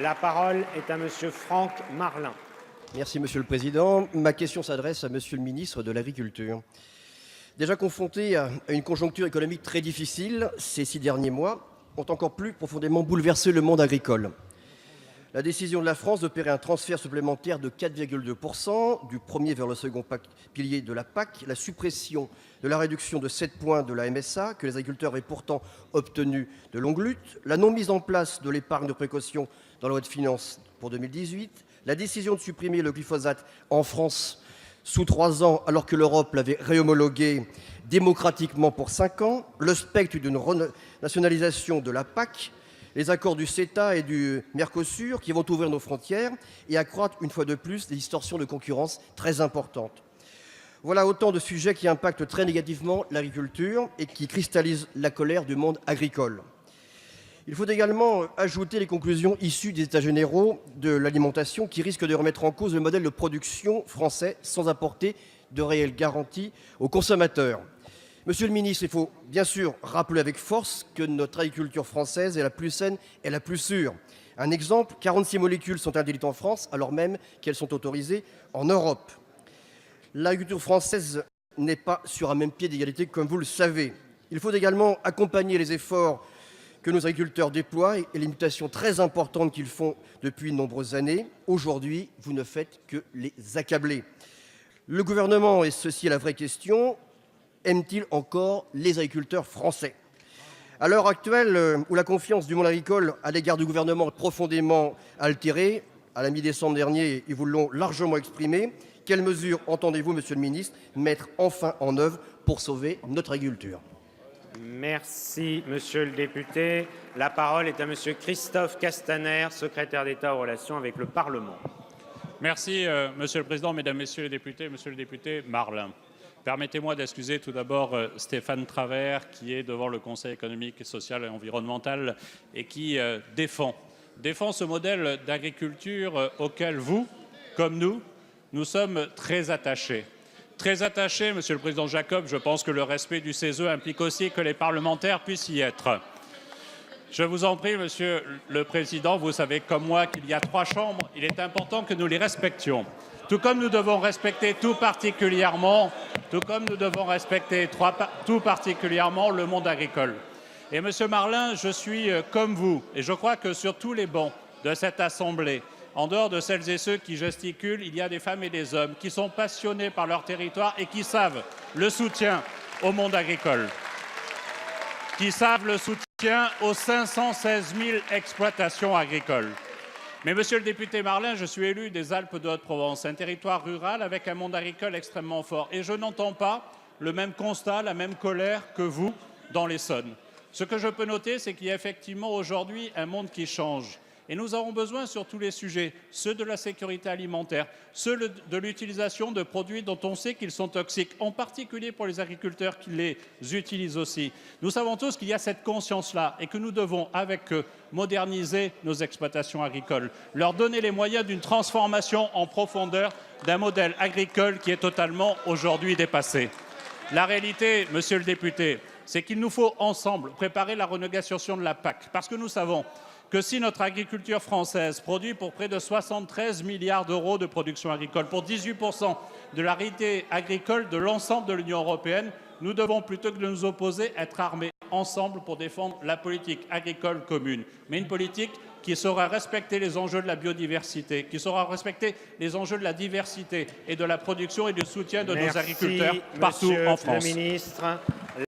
La parole est à Monsieur Franck Marlin. Merci Monsieur le Président. Ma question s'adresse à Monsieur le Ministre de l'Agriculture. Déjà confronté à une conjoncture économique très difficile, ces 6 derniers mois ont encore plus profondément bouleversé le monde agricole. La décision de la France d'opérer un transfert supplémentaire de 4,2% du premier vers le second pilier de la PAC, la suppression de la réduction de 7 points de la MSA, que les agriculteurs avaient pourtant obtenu de longue lutte, la non-mise en place de l'épargne de précaution dans la loi de finances pour 2018, la décision de supprimer le glyphosate en France sous 3 ans alors que l'Europe l'avait réhomologué démocratiquement pour 5 ans, le spectre d'une renationalisation de la PAC, les accords du CETA et du Mercosur qui vont ouvrir nos frontières et accroître une fois de plus des distorsions de concurrence très importantes. Voilà autant de sujets qui impactent très négativement l'agriculture et qui cristallisent la colère du monde agricole. Il faut également ajouter les conclusions issues des États généraux de l'alimentation qui risquent de remettre en cause le modèle de production français sans apporter de réelles garanties aux consommateurs. Monsieur le ministre, il faut bien sûr rappeler avec force que notre agriculture française est la plus saine et la plus sûre. Un exemple, 46 molécules sont interdites en France alors même qu'elles sont autorisées en Europe. L'agriculture française n'est pas sur un même pied d'égalité, comme vous le savez. Il faut également accompagner les efforts que nos agriculteurs déploient et les mutations très importantes qu'ils font depuis de nombreuses années. Aujourd'hui, vous ne faites que les accabler. Le gouvernement, et ceci est la vraie question, aime-t-il encore les agriculteurs français? À l'heure actuelle, où la confiance du monde agricole à l'égard du gouvernement est profondément altérée, à la mi-décembre dernier, ils vous l'ont largement exprimé, quelles mesures entendez-vous, Monsieur le ministre, mettre enfin en œuvre pour sauver notre agriculture? Merci, Monsieur le député. La parole est à Monsieur Christophe Castaner, secrétaire d'État aux relations avec le Parlement. Merci, Monsieur le Président, Mesdames, Messieurs les députés, Monsieur le député Marlin. Permettez-moi d'excuser tout d'abord Stéphane Travert, qui est devant le Conseil économique, social et environnemental et qui défend ce modèle d'agriculture auquel vous, comme nous sommes très attachés. Très attachés, Monsieur le Président Jacob, je pense que le respect du CESE implique aussi que les parlementaires puissent y être. Je vous en prie, Monsieur le Président, vous savez comme moi qu'il y a 3 chambres, il est important que nous les respections. Tout comme nous devons respecter tout particulièrement le monde agricole. Et Monsieur Marlin, je suis comme vous, et je crois que sur tous les bancs de cette Assemblée, en dehors de celles et ceux qui gesticulent, il y a des femmes et des hommes qui sont passionnés par leur territoire et qui savent le soutien au monde agricole, qui savent le soutien aux 516 000 exploitations agricoles. Mais Monsieur le député Marlin, je suis élu des Alpes de Haute-Provence, un territoire rural avec un monde agricole extrêmement fort. Et je n'entends pas le même constat, la même colère que vous dans l'Essonne. Ce que je peux noter, c'est qu'il y a effectivement aujourd'hui un monde qui change. Et nous avons besoin sur tous les sujets, ceux de la sécurité alimentaire, ceux de l'utilisation de produits dont on sait qu'ils sont toxiques, en particulier pour les agriculteurs qui les utilisent aussi. Nous savons tous qu'il y a cette conscience-là et que nous devons, avec eux, moderniser nos exploitations agricoles, leur donner les moyens d'une transformation en profondeur d'un modèle agricole qui est totalement aujourd'hui dépassé. La réalité, Monsieur le député, c'est qu'il nous faut ensemble préparer la renégociation de la PAC, parce que nous savons que si notre agriculture française produit pour près de 73 milliards d'euros de production agricole, pour 18% de la réalité agricole de l'ensemble de l'Union européenne, nous devons, plutôt que de nous opposer, être armés ensemble pour défendre la politique agricole commune. Mais une politique qui saura respecter les enjeux de la biodiversité, qui saura respecter les enjeux de la diversité et de la production et du soutien de nos agriculteurs partout en France. Merci, Monsieur le ministre.